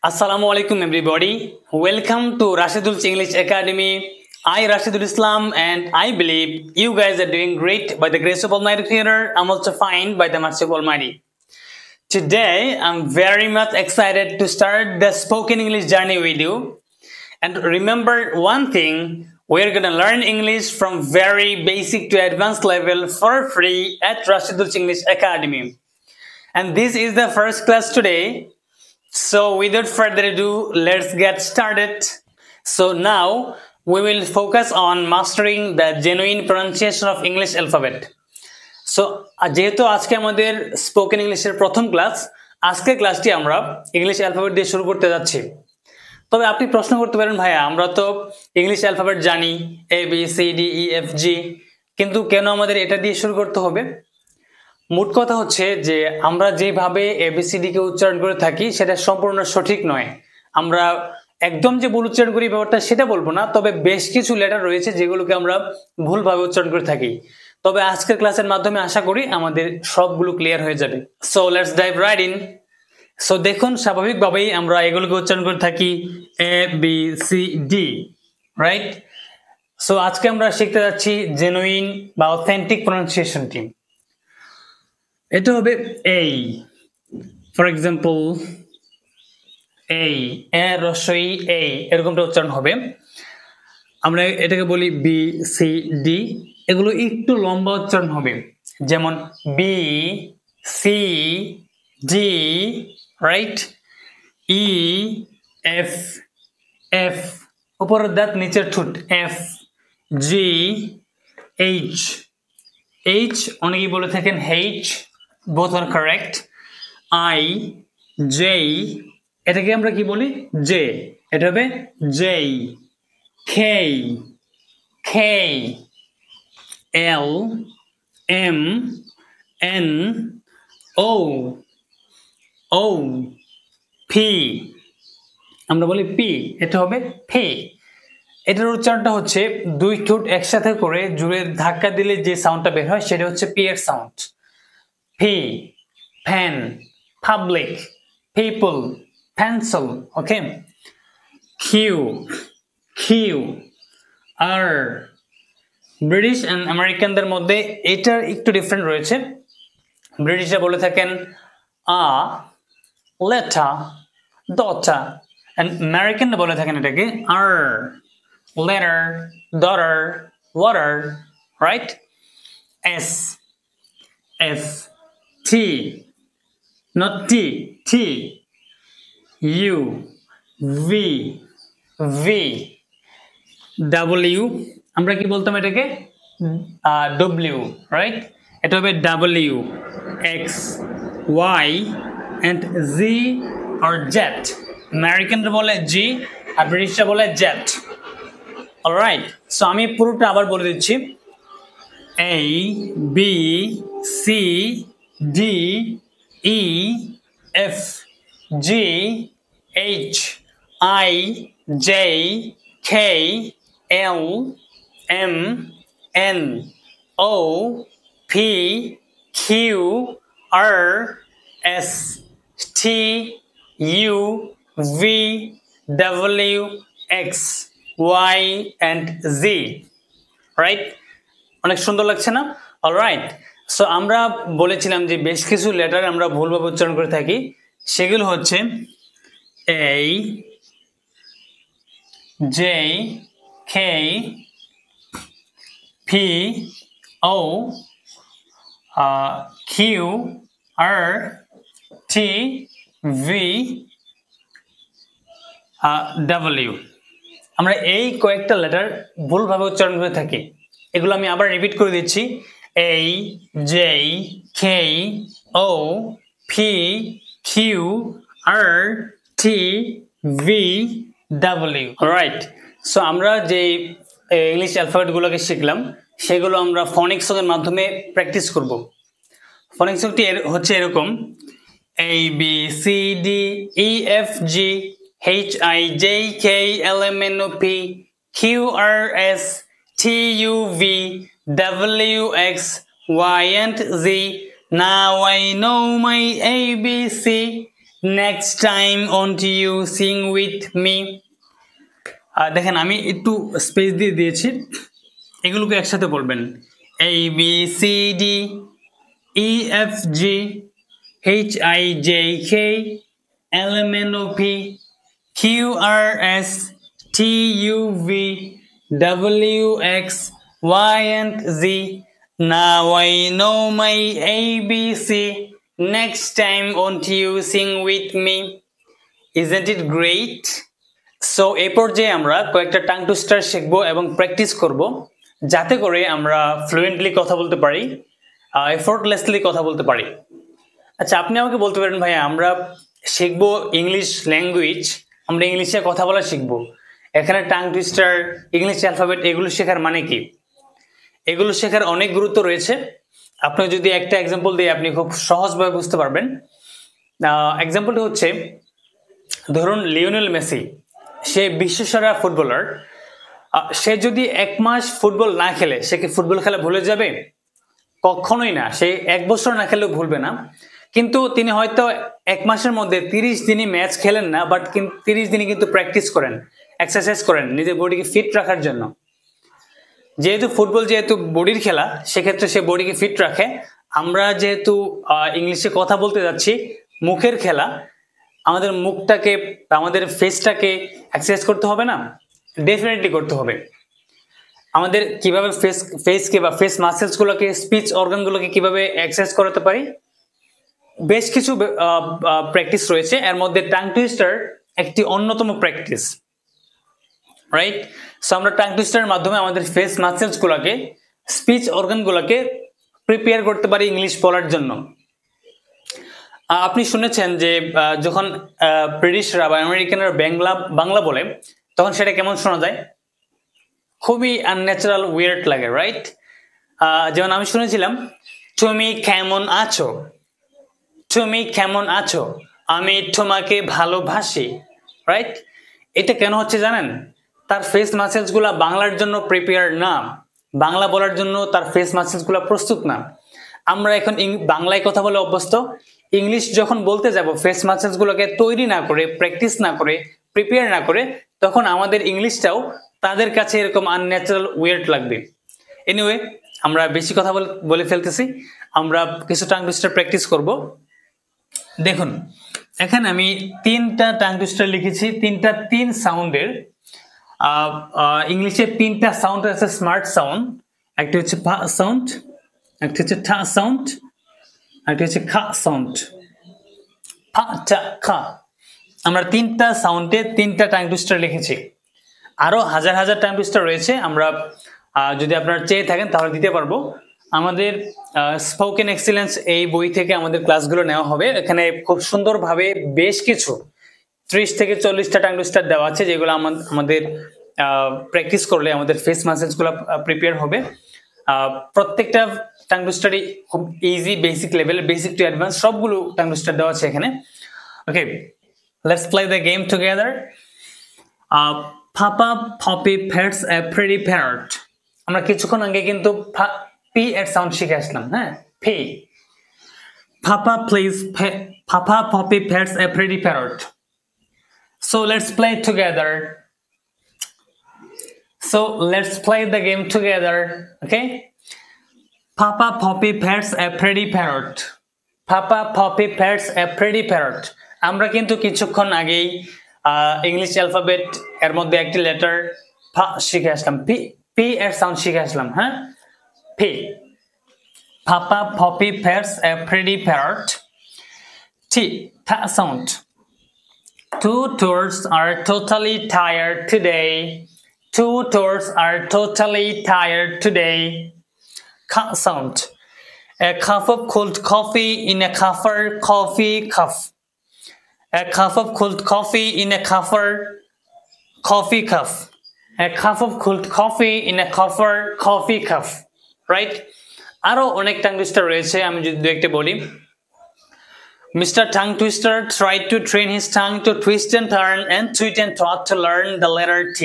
Assalamu alaikum everybody. Welcome to Rashidul's English Academy. I Rashidul Islam and I believe you guys are doing great by the grace of Almighty Creator. I'm also fine by the mercy of Almighty. Today I'm very much excited to start the spoken English journey with you. And remember one thing, we're gonna learn English from very basic to advanced level for free at Rashidul's English Academy. And this is the first class today. So without further ado, let's get started. So now we will focus on mastering the genuine pronunciation of English alphabet. So যেহেতু আজকে আমাদের spoken ইংলিশের প্রথম class, আজকের ক্লাসটি আমরা English alphabet দিয়ে শুরু করতে যাচ্ছি। তবে আপনি প্রশ্ন করতে পারেন, ভাইয়া আমরা তো ইংলিশ অ্যালফাবেট জানি A B C D E F G, কিন্তু কেন আমাদের এটা দিয়ে শুরু করতে হবে? মোট কথা হচ্ছে যে আমরা যেভাবে এবিসিডি কে উচ্চারণ করে থাকি সেটা সম্পূর্ণ সঠিক নয়। আমরা একদম যে ভুল উচ্চারণ করি ব্যাপারটা সেটা বলবো না, তবে বেশ কিছু লেটার রয়েছে যেগুলোকে আমরা ভুলভাবে উচ্চারণ করে থাকি। তবে আজকের ক্লাসের মাধ্যমে আশা করি আমাদের সবগুলো ক্লিয়ার হয়ে যাবে। So let's dive right in. So দেখুন, স্বাভাবিকভাবেই আমরা এগুলোকে উচ্চারণ করে থাকি A B C D, right? So আজকে আমরা শিখতে যাচ্ছি জেনুইন বা অথেন্টিক প্রনাউন্সিয়েশনটি। এটা হবে এই, ফর এক্সাম্পল এই এ রস্বই এই, এরকমটা উচ্চারণ হবে। আমরা এটাকে বলি বি সি ডি, এগুলো একটু লম্বা উচ্চারণ হবে, যেমন B C D, right? E F F, উপরের দাঁত নিচের ঠোঁট এফ, জি এইচ এইচ, অনেকেই বলে থাকেন H, both are correct. I J, এটাকে আমরা কি বলি জে, এটা হবে J. K K L M N O O P, আমরা বলি পি, এটা হবে পি। এটার উচ্চারণটা হচ্ছে দুই ঠোঁট একসাথে করে জুড়ে ধাক্কা দিলে যে সাউন্ডটা বের হয় সেটা হচ্ছে পি এর sound. P, pen, public, people, pencil, okay? Q, Q, R, British and আমেরিকানদের মধ্যে এটার একটু ডিফারেন্ট রয়েছে। ব্রিটিশরা বলে থাকেন আ, লেটার, ডটার, এন্ড আমেরিকানরা বলে থাকেন এটাকে R, letter, daughter, water, right? S S, T, not T, T, U, V, V, W, আমরা কি বলতাম এটাকে W, right? এটা হবে W, X, Y, and Z or Z. আমেরিকানরা বলে G আর ব্রিটিশরা বলে Z. Alright, so আমি পুরোটা আবার বলে দিচ্ছি। A, B, C, D, E, F, G, H, I, J, K, L, M, N, O, P, Q, R, S, T, U, V, W, X, Y, and Z, right? অনেক সুন্দর লাগছে না? Alright, so আমরা বলেছিলাম যে বেশ কিছু লেটার আমরা ভুলভাবে উচ্চারণ করে থাকি, সেগুলো হচ্ছে এ, জে, কে, পি, ও, কিউ, আর, টি, ভি, ডাব্লিউ। আমরা এই কয়েকটা লেটার ভুলভাবে উচ্চারণ করে থাকি। এগুলো আমি আবার রিপিট করে দিচ্ছি, এ, জে, কে, ও, পি, কিউ, আর, টি, ভি, ডাব্লিউ, রাইট? সো আমরা যে ইংলিশ অ্যালফাবেটগুলোকে শিখলাম সেগুলো আমরা ফনিক্স এর মাধ্যমে প্র্যাকটিস করব। ফনিক্স হচ্ছে এরকম: A B C D E F G H I J K L M N O P Q R S T U V W X Y and Z. Now I know my ABC Next time on to you sing with me. দেখেন আমি একটু space দিয়ে দিয়েছি, এগুলোকে একসাথে বলবেন। A B C D E F G H I J K L M N O P Q R S T U V W X Y and Z. Now I know my ABC. Next time won't you sing with me? Isn't it great? So এই পর্যায়ে আমরা কয়েকটা tongue twister শিখবো এবং practice করব, যাতে করে আমরা ফ্লুয়েন্টলি কথা বলতে পারি, এফোর্টলেসলি কথা বলতে পারি। আচ্ছা, আপনি আমাকে বলতে পারেন ভাইয়া আমরা শিখবো ইংলিশ ল্যাঙ্গুয়েজ, আমরা ইংলিশে কথা বলা শিখবো, এখানে টাং টুইস্টার, ইংলিশ অ্যালফাবেট এগুলো শেখার মানে কি? এগুলো শেখার অনেক গুরুত্ব রয়েছে। আপনি যদি একটা এক্সাম্পল দিয়ে আপনি খুব সহজভাবে বুঝতে পারবেন। এক্সাম্পলটা হচ্ছে, ধরুন লিওনেল মেসি, সে বিশ্বসেরা ফুটবলার, সে যদি 1 মাস ফুটবল না খেলে সে কি ফুটবল খেলা ভুলে যাবে? কখনোই না। সে 1 বছর না খেলেও ভুলবে না। কিন্তু তিনি হয়তো 1 মাসের মধ্যে 30 দিনই ম্যাচ খেলেন না, বাট 30 দিনই কিন্তু প্র্যাকটিস করেন, এক্সারসাইজ করেন নিজের বডিকে ফিট রাখার জন্য। যেহেতু ফুটবল যেহেতু বডির খেলা, সেক্ষেত্রে সে বডিকে ফিট রাখে। আমরা যেহেতু ইংলিশে কথা বলতে যাচ্ছি, মুখের খেলা, আমাদের মুখটাকে, আমাদের ফেসটাকে এক্সারসাইজ করতে হবে না? ডেফিনেটলি করতে হবে। আমাদের কিভাবে ফেসকে বা ফেস মাসেলসগুলোকে, স্পিচ অর্গানগুলোকে কিভাবে এক্সারসাইজ করাতে পারি, বেশ কিছু প্র্যাকটিস রয়েছে। এর মধ্যে টাং টুইস্টার একটি অন্যতম প্র্যাকটিস, রাইট? সো আমরা টাং টুইস্টারের মাধ্যমে আমাদের ফেস মাসেলসগুলোকে, স্পিচ অর্গানগুলোকে প্রিপেয়ার করতে পারি ইংলিশ বলার জন্য। আপনি শুনেছেন যে যখন ব্রিটিশরা বা আমেরিকানরা বাংলা বলে, তখন সেটা কেমন শোনা যায়? খুবই আনন্যাচারাল, উইয়ার্ড লাগে, রাইট? যেমন আমি শুনেছিলাম, তুমি কেমন আছো, তুমি কেমন আছো, আমি তোমাকে ভালোবাসি, রাইট? এটা কেন হচ্ছে জানেন? তার ফেস মাসেলসগুলো বাংলার জন্য প্রিপেয়ার না, বাংলা বলার জন্য তার ফেস মাসেলসগুলো প্রস্তুত না। আমরা এখন বাংলায় কথা বলে অভ্যস্ত, ইংলিশ যখন বলতে যাব, ফেস মাসেলসগুলোকে তৈরি না করে, প্র্যাকটিস না করে, প্রিপেয়ার না করে, তখন আমাদের ইংলিশটাও তাদের কাছে এরকম আনন্যাচারাল, উইয়ার্ড লাগবে। এনিওয়ে, আমরা বেশি কথা বলে ফেলতেছি, আমরা কিছু টাং টুইস্টার প্র্যাকটিস করব। দেখুন, এখানে আমি 3টা টাং টুইস্টার লিখেছি, 3 সাউন্ডের। ইংলিশে 3টা সাউন্ড আছে, স্মার্ট সাউন্ড। একটা হচ্ছে পা সাউন্ড, একটা হচ্ছে ঠা সাউন্ড, একটা হচ্ছে খা সাউন্ড। ফা টা খা। আমরা 3টা সাউন্ডে 3টা টাং টুইস্টার লিখেছি। আরো হাজার হাজার টাং টুইস্টার রয়েছে, আমরা যদি আপনারা চেয়ে থাকেন তাহলে দিতে পারবো। আমাদের স্পোকেন এক্সিলেন্স এই বই থেকে আমাদের ক্লাসগুলো নেওয়া হবে। এখানে খুব সুন্দরভাবে বেশ কিছু 30 থেকে 40টা টাং টুইস্টার দেওয়া আছে, যেগুলো আমাদের প্র্যাকটিস করলে আমাদের ফেস মাসেলসগুলো প্রিপেয়ার হবে। প্রত্যেকটা টাং টুইস্টারই খুব easy, basic level, basic to advance সবগুলো টাং টুইস্টার দেওয়া আছে এখানে। Okay, let's play the game together. Papa Poppy pets a pretty parrot. আমরা কিছুক্ষণ আগে কিন্তু পি এর সাউন্ড শিখে আসলাম, হ্যাঁ? P. Papa Poppy pets a pretty parrot. So let's play together. So let's play the game together, okay? Papa Poppy pets a pretty parrot. Papa Poppy pets a pretty parrot. আমরা কিন্তু কিছুক্ষণ আগেই English alphabet এর মধ্যে একটি letter ফা শিখে আসলাম, P এর সাউন্ড শিখে আসলাম, হ্যাঁ? P. Papa Poppy pets a pretty parrot. T, th sound. 2 tours are totally tired today. 2 tours are totally tired today. K sound. A cup of cold coffee in a coffer, coffee cup. A cup of cold coffee in a coffer, coffee cup. A cup of cold coffee in a coffer, coffee cup. Right? আরো অনেক tongue twister রয়েছে, আমি যদি একটা বলি। Mr. Tongue Twister tried to train his tongue to twist and turn and tweet and taught to learn the letter T.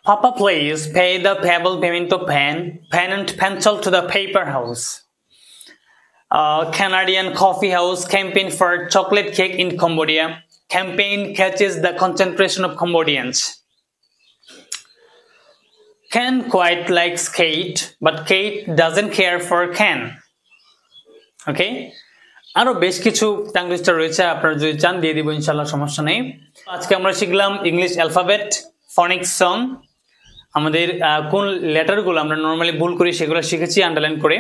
Papa, please pay the pebble payment to pen and pencil to the paper house. Canadian coffee house campaign for chocolate cake in Cambodia. Campaign catches the concentration of Cambodians. Ken quite likes Kate, but Kate doesn't care for Ken. Okay? আরো বেশ কিছু tongue twister রয়েছে, আপনারা যদি চান দিয়ে দিব ইনশাআল্লাহ, সমস্যা নেই। আজকে আমরা শিখলাম ইংলিশ অ্যালফাবেট, ফনিক্স সং, আমাদের কোন লেটারগুলো আমরা নরমালি ভুল করি সেগুলো শিখেছি আন্ডারলাইন করে,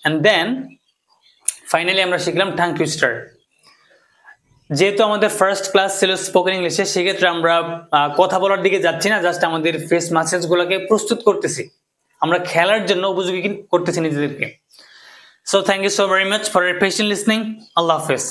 এন্ড দেন ফাইনালি আমরা শিখলাম টাং টুইস্টার। যেহেতু আমাদের ফার্স্ট ক্লাস ছিল স্পোকেন ইংলিশে, সেক্ষেত্রে আমরা কথা বলার দিকে যাচ্ছি না, জাস্ট আমাদের ফেস মাসেলসগুলোকে প্রস্তুত করতেছি, আমরা খেলার জন্য উপযোগী করতেছি নিজেদেরকে। So thank you so very much for your patient listening. Allah Hafiz.